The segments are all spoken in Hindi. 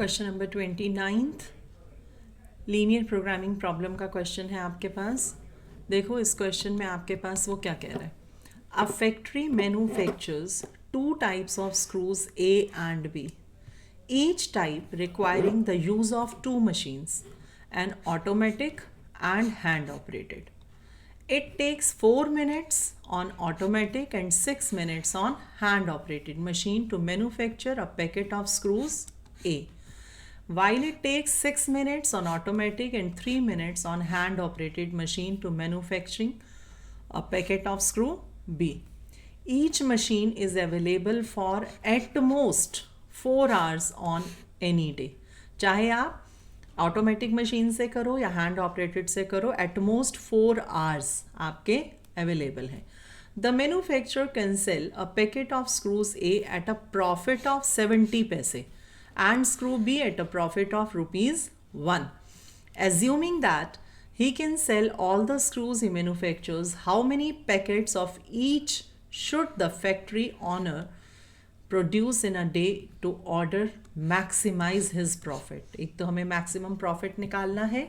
Question number 29th linear programming problem का क्वेश्चन है आपके पास। देखो इस क्वेश्चन में आपके पास वो क्या कह रहा है। A factory manufactures two types of screws A and B, each type requiring the use of two machines, an automatic and hand operated. It takes 4 minutes on automatic and 6 minutes on hand operated machine to manufacture a packet of screws A, while it takes 6 minutes on automatic and 3 minutes on hand operated machine to manufacturing a packet of screw B. Each machine is available for at most 4 hours on any day. चाहे आप ऑटोमेटिक मशीन से करो या हैंड ऑपरेटेड से करो, एटमोस्ट 4 आवर्स आपके अवेलेबल हैं. The manufacturer can sell a packet of screws A at a profit of 70 paise and screw B at a profit of ₹1. Assuming that he can sell all the screws he manufactures, how many packets of each should the factory owner produce in a day to order maximize his profit? एक तो हमें maximum profit निकालना है.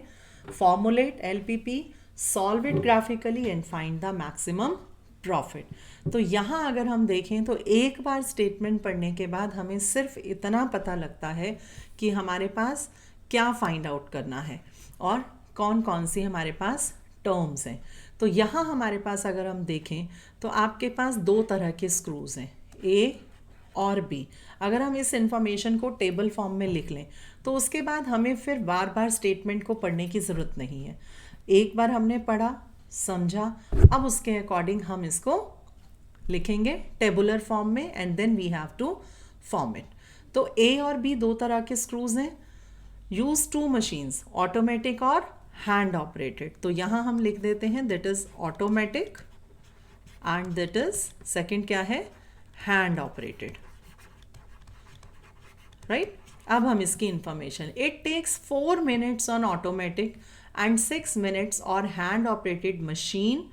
Formulate LPP, solve it graphically and find the maximum profit. तो यहाँ अगर हम देखें तो एक बार स्टेटमेंट पढ़ने के बाद हमें सिर्फ इतना पता लगता है कि हमारे पास क्या फाइंड आउट करना है और कौन कौन सी हमारे पास टर्म्स हैं. तो यहाँ हमारे पास अगर हम देखें तो आपके पास दो तरह के स्क्रूज हैं, ए और बी. अगर हम इस इंफॉर्मेशन को टेबल फॉर्म में लिख लें तो उसके बाद हमें फिर बार बार स्टेटमेंट को पढ़ने की ज़रूरत नहीं है. एक बार हमने पढ़ा, समझा, अब उसके अकॉर्डिंग हम इसको लिखेंगे टेबुलर फॉर्म में and then we have to form it. तो ए और बी दो तरह के स्क्रूज हैं. यूज टू मशीन्स, ऑटोमेटिक और हैंड ऑपरेटेड. तो यहाँ हम लिख देते हैं that is automatic and that is second क्या है, हैंड ऑपरेटेड. राइट. अब हम इसकी information, it takes 4 minutes on automatic and 6 minutes or hand operated machine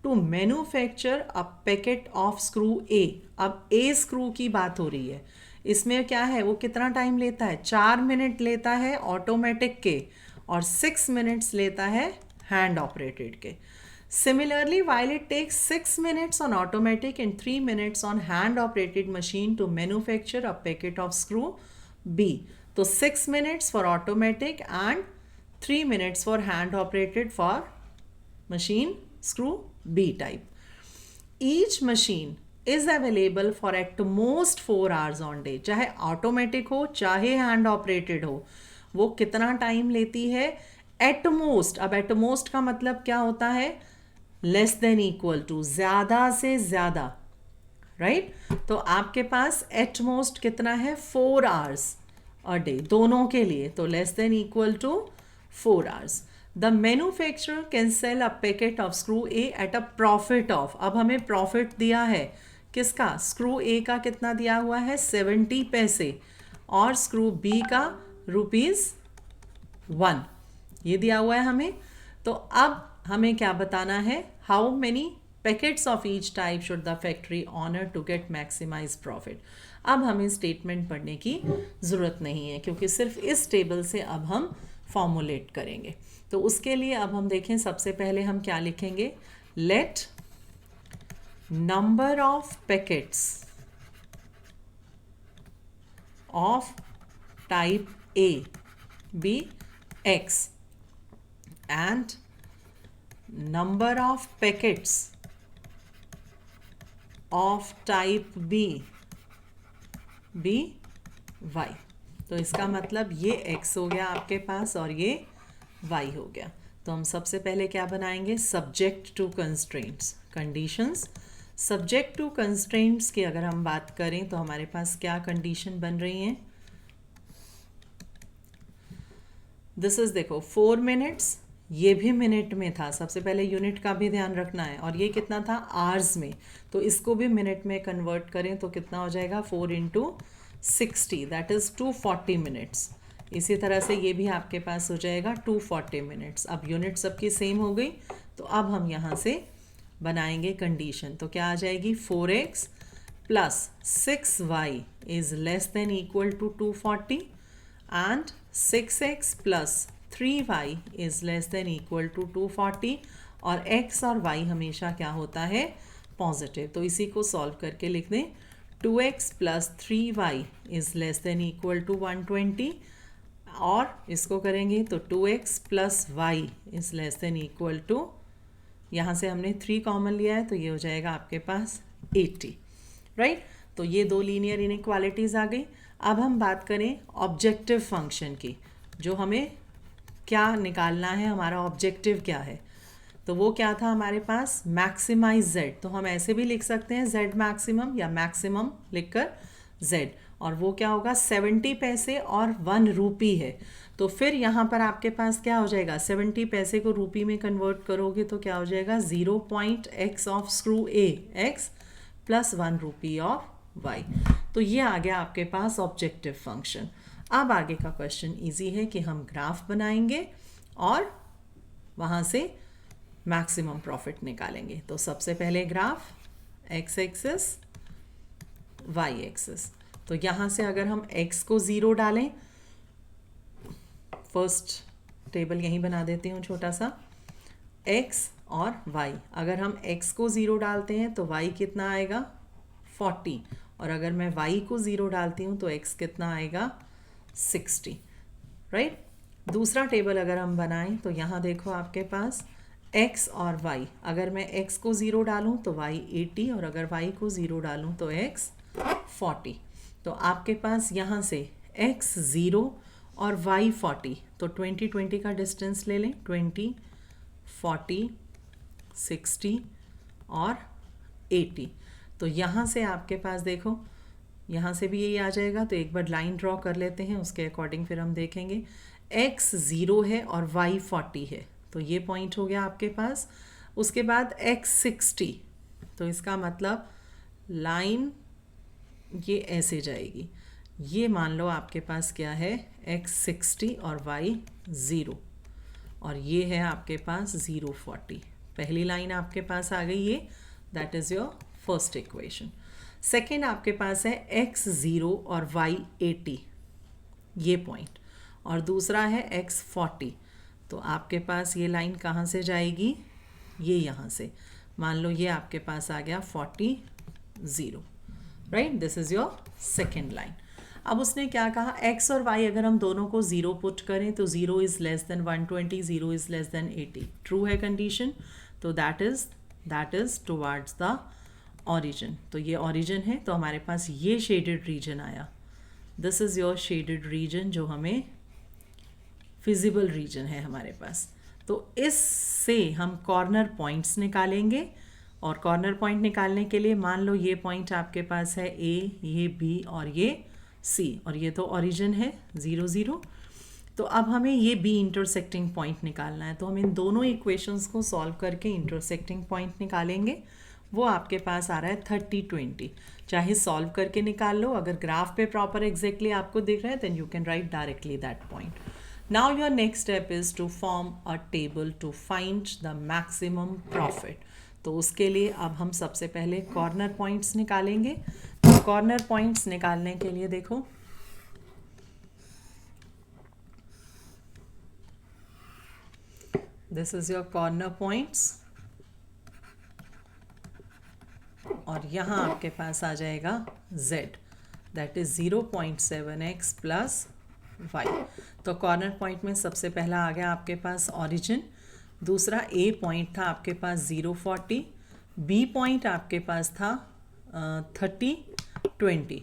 to manufacture a packet of screw A. अब A स्क्रू की बात हो रही है. इसमें क्या है, वो कितना टाइम लेता है, 4 मिनट लेता है ऑटोमेटिक के और 6 मिनट्स लेता है हैंड ऑपरेटेड के. Similarly, while it takes 6 minutes on automatic and 3 minutes on hand operated machine to manufacture a packet of screw B. तो 6 minutes for automatic and 3 minutes for hand operated for machine screw B type. Each machine is available for at most 4 hours on day. चाहे ऑटोमेटिक हो चाहे हैंड ऑपरेटेड हो, वो कितना टाइम लेती है, एट मोस्ट. अब एट मोस्ट का मतलब क्या होता है, लेस देन इक्वल टू, ज़्यादा से ज़्यादा. राइट. तो आपके पास एट मोस्ट कितना है, 4 hours अ डे दोनों के लिए. तो less than equal to 4 hours. The manufacturer can sell a packet of screw A at a profit of, अब हमें प्रॉफिट दिया है किसका, स्क्रू ए का कितना दिया हुआ है, 70 पैसे और स्क्रू बी का ₹1 ये दिया हुआ है हमें. तो अब हमें क्या बताना है, how many packets of each type should the factory owner to get maximise profit. अब हमें स्टेटमेंट पढ़ने की ज़रूरत नहीं है क्योंकि सिर्फ इस टेबल से अब हम फॉर्मुलेट करेंगे. तो उसके लिए अब हम देखें, सबसे पहले हम क्या लिखेंगे, let number of packets of type A B x and number of packets of type B y. तो इसका मतलब ये x हो गया आपके पास और ये y हो गया. तो हम सबसे पहले क्या बनाएंगे, subject to constraints, conditions. Subject to constraints की अगर हम बात करें तो हमारे पास क्या कंडीशन बन रही हैं, दिस इज, देखो 4 minutes, ये भी मिनट में था. सबसे पहले यूनिट का भी ध्यान रखना है. और ये कितना था, आवर्स में. तो इसको भी मिनट में कन्वर्ट करें तो कितना हो जाएगा, 4 into 60, दैट इज़ 240 minutes. इसी तरह से ये भी आपके पास हो जाएगा 240 minutes. अब यूनिट सबकी सेम हो गई. तो अब हम यहाँ से बनाएंगे कंडीशन. तो क्या आ जाएगी, 4x plus 6y is less than equal to 240. and 6x plus 3y is less than equal to 240 और x और y हमेशा क्या होता है पॉजिटिव। तो इसी को सॉल्व करके लिख दें 2x plus 3y is less than equal to 120 और इसको करेंगे तो 2x plus y is less than equal to, यहाँ से हमने 3 कॉमन लिया है तो ये हो जाएगा आपके पास 80, राइट। तो ये दो लीनियर इनइक्वालिटीज़ आ गई। अब हम बात करें ऑब्जेक्टिव फंक्शन की, जो हमें क्या निकालना है, हमारा ऑब्जेक्टिव क्या है। तो वो क्या था हमारे पास, मैक्सिमाइज z। तो हम ऐसे भी लिख सकते हैं z मैक्सिमम या मैक्सिमम लिखकर z, और वो क्या होगा 70 पैसे और 1 रूपी है। तो फिर यहाँ पर आपके पास क्या हो जाएगा, 70 पैसे को रूपी में कन्वर्ट करोगे तो क्या हो जाएगा 0.x of screw a x plus 1 रूपी ऑफ y। तो ये आ गया आपके पास ऑब्जेक्टिव फंक्शन। अब आगे का क्वेश्चन इजी है कि हम ग्राफ बनाएंगे और वहाँ से मैक्सिमम प्रॉफिट निकालेंगे। तो सबसे पहले graph x axis y axis. तो यहाँ से अगर हम x को 0 डालें, फर्स्ट टेबल यहीं बना देती हूँ छोटा सा, x और y, अगर हम x को 0 डालते हैं तो y कितना आएगा 40, और अगर मैं y को 0 डालती हूँ तो x कितना आएगा 60, राइट। दूसरा टेबल अगर हम बनाएं तो यहाँ देखो आपके पास x और y, अगर मैं x को 0 डालूँ तो y 80 और अगर y को 0 डालूँ तो x 40। तो आपके पास यहाँ से x 0 और y 40, तो 20 का डिस्टेंस ले लें, 20 40 60 और 80। तो यहाँ से आपके पास देखो, यहाँ से भी यही आ जाएगा। तो एक बार लाइन ड्रॉ कर लेते हैं, उसके अकॉर्डिंग फिर हम देखेंगे। x 0 है और y 40 है, तो ये पॉइंट हो गया आपके पास। उसके बाद x 60, तो इसका मतलब लाइन ये ऐसे जाएगी। ये मान लो आपके पास क्या है x 60 और y 0, और ये है आपके पास 0 40। पहली लाइन आपके पास आ गई ये, that is your first equation. Second आपके पास है x 0 और y 80, ये पॉइंट, और दूसरा है x 40। तो आपके पास ये लाइन कहाँ से जाएगी, ये यहाँ से। मान लो ये आपके पास आ गया 40 0, right. This is your second line. अब उसने क्या कहा, x और y अगर हम दोनों को 0 पुट करें तो 0 is less then 120, 0 is less then 80, true है कंडीशन। तो that is towards the origin. तो ये ऑरिजिन है, तो हमारे पास ये शेडेड रीजन आया। This is your shaded region, जो हमें फिजिबल रीजन है हमारे पास। तो इससे हम कॉर्नर पॉइंट्स निकालेंगे, और कॉर्नर पॉइंट निकालने के लिए मान लो ये पॉइंट आपके पास है A, ये B और ये C, और ये तो ऑरिजिन है 0 0। तो अब हमें ये B इंटरसेक्टिंग पॉइंट निकालना है। तो हम इन दोनों इक्वेशंस को सॉल्व करके इंटरसेक्टिंग पॉइंट निकालेंगे। वो आपके पास आ रहा है 30 20। चाहे सॉल्व करके निकाल लो, अगर ग्राफ पे प्रॉपर एग्जैक्टली आपको दिख रहा है then you can write directly that point. Now your next step is to form a table to find the maximum profit. तो उसके लिए अब हम सबसे पहले कॉर्नर पॉइंट्स निकालेंगे। तो कॉर्नर पॉइंट्स निकालने के लिए देखो, this is your corner points, और यहाँ आपके पास आ जाएगा z, that is 0.7x plus y। तो कॉर्नर पॉइंट में सबसे पहला आ गया आपके पास ऑरिजिन, दूसरा A पॉइंट था आपके पास 0 40, B पॉइंट आपके पास था 30 20,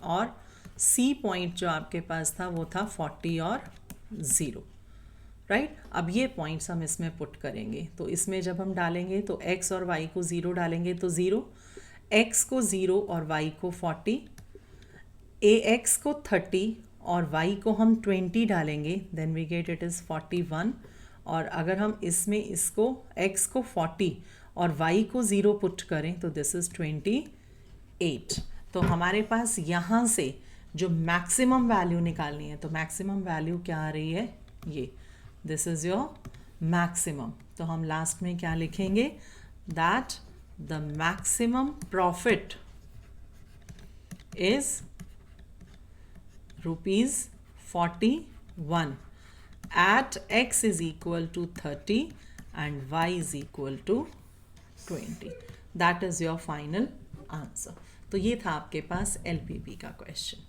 और C पॉइंट जो आपके पास था वो था 40 और 0, राइट। अब ये पॉइंट्स हम इसमें पुट करेंगे। तो इसमें जब हम डालेंगे तो x और y को 0 डालेंगे तो 0, x को 0 और y को 40, ax को 30 और y को हम 20 डालेंगे, then we get it is 41। और अगर हम इसमें इसको x को 40 और y को 0 पुट करें तो दिस इज़ 28। तो हमारे पास यहाँ से जो मैक्सिमम वैल्यू निकालनी है, तो मैक्सिमम वैल्यू क्या आ रही है, ये दिस इज़ योर मैक्सिमम। तो हम लास्ट में क्या लिखेंगे, that the maximum profit is 41 at x is equal to 30 and y is equal to 20. That is your final answer. तो ये था आपके पास LPP का क्वेश्चन.